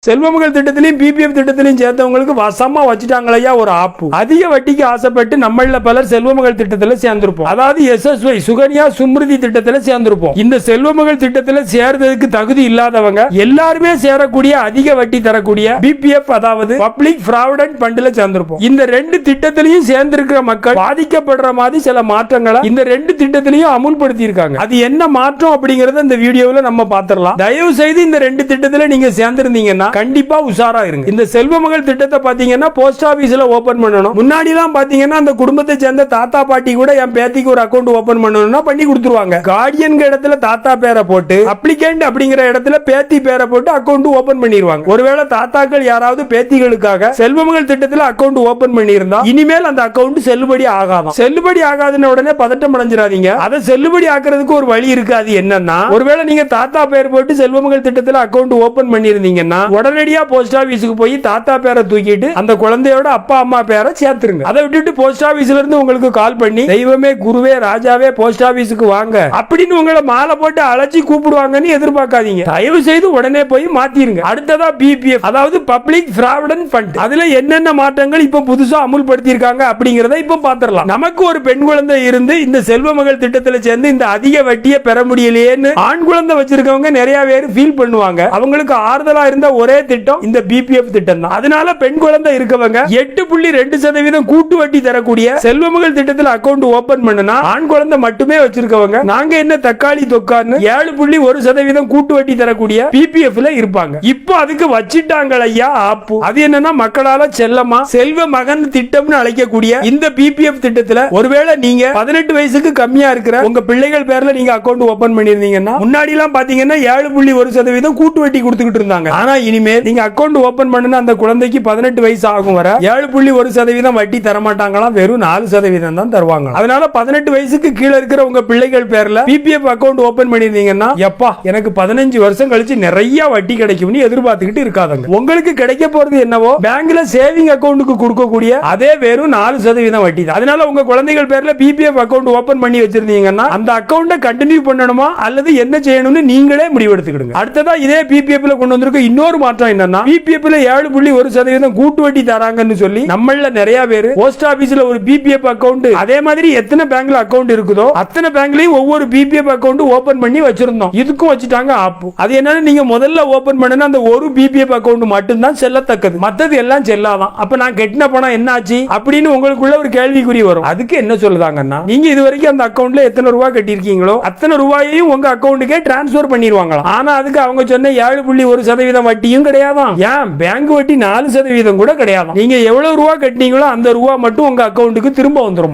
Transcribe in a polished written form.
செல்வமகள் திட்டத்திலையும் PPF திட்டத்திலையும் சேர்த்தவங்களுக்கு வசமா வச்சுட்டாங்களையா ஒரு ஆப்பு. அதிக வட்டிக்கு ஆசைப்பட்டு நம்மள பலர் செல்வமகள் திட்டத்துல சேர்ந்திருப்போம். அதாவது SSY சுகன்யா சுமிருதி திட்டத்துல சேர்ந்திருப்போம். இந்த செல்வமகள் திட்டத்துல சேர்றதுக்கு தகுதி இல்லாதவங்க எல்லாருமே சேரக்கூடிய அதிக வட்டி தரக்கூடிய பிபிஎஃப் அதாவது பப்ளிக் ப்ராவிடன்ட் ஃபண்ட்ல சேர்ந்திருப்போம். இந்த ரெண்டு திட்டத்திலையும் சேர்ந்திருக்கிற மக்கள் பாதிக்கப்படுற மாதிரி சில மாற்றங்களை இந்த ரெண்டு திட்டத்திலையும் அமுல்படுத்தி இருக்காங்க. அது என்ன மாற்றம் அப்படிங்கறத இந்த வீடியோவில் நம்ம பாத்திரலாம். தயவு செய்து இந்த ரெண்டு திட்டத்துல நீங்க சேர்ந்திருந்தீங்கன்னா கண்டிப்பா உஷாரா இருங்க. இந்த செல்வமகள் திட்டத்தை பாத்தீங்கன்னா போஸ்ட் ஆபீஸ்ல ஓபன் பண்ணணும். முன்னாடி எல்லாம் பாத்தீங்கன்னா அந்த குடும்பத்தை சேர்ந்த தாத்தா பாட்டி கூட என் பேத்திக்கு ஒரு அக்கவுண்ட் ஓபன் பண்ணணும்னா பண்ணி கொடுத்துருவாங்க. கார்டியன் இடத்துல தாத்தா பேரை போட்டு அப்ளிகேண்ட் அப்படிங்கிற இடத்துல பேத்தி பேரை போட்டு அக்கவுண்ட் ஓபன் பண்ணிடுவாங்க. ஒருவேளை தாத்தாக்கள் யாராவது பேத்திகளுக்காக செல்வமகள் திட்டத்தில் அக்கவுண்ட் ஓபன் பண்ணியிருந்தா இனிமேல் அந்த அக்கவுண்ட் செல்லுபடி ஆகாதான். செல்லுபடி ஆகாதுன்னு உடனே பதட்டம் அடைஞ்சிடாதீங்க. அதை செல்லுபடி ஆக்குறதுக்கு ஒரு வழி இருக்கு. அது என்னன்னா ஒருவேளை நீங்க தாத்தா பேர் போட்டு செல்வமகள் திட்டத்தில் அக்கவுண்ட் ஓபன் பண்ணிருந்தீங்கன்னா உடனடியா போஸ்ட் ஆபீஸ்க்கு போய் தாத்தா பேரை தூக்கிட்டு அந்த குழந்தையோட அப்பா அம்மா பேரை சேர்த்துருங்க. அதை விட்டுட்டு போஸ்ட் ஆபீஸ்ல இருந்து உங்களுக்கு கால் பண்ணி தெய்வமே குருவே ராஜாவே போஸ்ட் ஆபீஸ்க்கு வாங்க அப்படின்னு உங்களை மாலை போட்டு அழைச்சி கூப்பிடுவாங்கன்னு எதிர்பார்க்காதீங்க. தயவு செய்து உடனே போய் மாத்திருங்க. அடுத்ததா பிபிஎஃப் அதாவது பப்ளிக் ப்ராவிடன்ட் ஃபண்ட். அதுல என்னென்ன மாற்றங்கள் இப்ப புதுசா அமுல்படுத்தி இருக்காங்க அப்படிங்கறத இப்ப பாத்திரலாம். நமக்கு ஒரு பெண் குழந்தை இருந்து இந்த செல்வமகள் திட்டத்தில் சேர்ந்து இந்த அதிக வட்டியை பெற முடியலையேன்னு ஆண் குழந்தை வச்சிருக்கவங்க நிறைய பேர் ஃபீல் பண்ணுவாங்க. அவங்களுக்கு ஆறுதலா இருந்த ஒரே திட்டம் இந்த பிபிஎஃப் திட்டம் தான். அதனால பெண் குழந்தை இருக்கவங்க 8.2% கூட்டு வட்டி தரக்கூடிய செல்வமகள் திட்டத்தில் அக்கவுண்ட் ஓபன் பண்ணனா ஆண் குழந்தை மட்டுமே வச்சிருக்கவங்க நாங்க என்ன தக்காளி தொக்கான்னு 7.1% கூட்டு வட்டி தரக்கூடிய பிபிஎஃப்ல இருப்பாங்க. இப்போ அதுக்கு வச்சிட்டாங்களையா ஆப்பு. அது என்னன்னா மக்களால செல்லமா செல்வ மகன் திட்டம்னு அழைக்கக்கூடிய இந்த பிபிஎஃப் திட்டத்துல ஒருவேளை நீங்க 18 வயசுக்கு கம்மியா இருக்கிற உங்க பிள்ளைகள் பேர்ல நீங்க அக்கவுண்ட் ஓபன் பண்ணிருந்தீங்கன்னா முன்னாடி எல்லாம் பாத்தீங்கன்னா 7.1% கூட்டு வட்டி கொடுத்துக்கிட்டு இருந்தாங்க. ஆனா இனிமேல் நீங்க அக்கவுண்ட் ஓபன் பண்ணுன அந்த குழந்தைக்கு 18 வயசு ஆகும் வர 7.1% வட்டி தர மாட்டாங்களாம். வெறும் 4% தான் தருவாங்க. அதனால 18 வயசுக்கு கீழே இருக்கிற உங்க பிள்ளைகள் பேர்ல பிபிஎஃப் அக்கவுண்ட் ஓபன் பண்ணிருந்தீங்கன்னா எப்பா எனக்கு 15 வருஷம் கழிச்சு நிறைய வட்டி கிடைக்கும்னு எதிர்பார்த்துக்கிட்டு இருக்காதங்க. உங்களுக்கு கிடைக்க போறது என்னவோ பேங்க்ல சேவிங் அக்கவுண்ட்க்கு கொடுக்கக்கூடிய அதே வெறும் 4% வட்டி தான். அதனால உங்க குழந்தைகள் பேர்ல பிபிஎஃப் அக்கவுண்ட் ஓபன் பண்ணி வச்சிருந்தீங்கன்னா அந்த அக்கவுண்ட கண்டினியூ பண்ணணுமா அல்லது என்ன செய்யணும்னு நீங்களே முடிவெடுத்துக்கிடுங்க. அடுத்ததா இதே பிபிஎஃப்ல கொண்டு வந்திருக்க இன்னொரு மாற்றம் என்னன்னா பிபிஎஃப்ல 7.1% கூட்டு வட்டி தராங்கன்னு சொல்லி நம்மள நிறைய பேர் போஸ்ட் ஆபீஸ்ல ஒரு பிபிஎஃப் அக்கவுண்ட் அதே மாதிரி எத்தனை பேங்க்ல அக்கவுண்ட் இருக்குதோ அத்தனை பேங்க்லயும் ஒவ்வொரு பிபிஎஃப் அக்கவுண்ட் ஓபன் பண்ணி வச்சிருந்தோம். இதுக்கும் வச்சுட்டாங்க ஆப்பு. அது என்னன்னா நீங்க முதல்ல ஓபன் பண்ணன அந்த ஒரு பிபிஎஃப் அக்கவுண்ட் மட்டும் தான் செல்லத்தக்கது. மத்தது எல்லாம் செல்லாதான். அப்ப நான் கெட்டின பணம் என்ன ஆச்சு அப்படின்னு உங்களுக்குள்ள ஒரு கேள்விக்குறி வரும். அதுக்கு என்ன சொல்லுதாங்கன்னா நீங்க இதுவரைக்கும் அந்த அக்கவுண்ட்ல எத்தனை ரூபாய் கட்டியிருக்கீங்களோ அத்தனை ரூபாயையும் உங்க அக்கவுண்ட்டுக்கே டிரான்ஸ்பர் பண்ணிடுவாங்க. ஆனா அதுக்கு அவங்க சொன்ன 7.1% வட்டியும் கிடையாதான். ஏன் பேங்க் வட்டி 4% கூட கிடையாது. நீங்க எவ்வளவு ரூபா கட்டினீங்களோ அந்த ரூபா மட்டும் உங்க அக்கவுண்ட்டுக்கு திரும்ப வந்துரும்.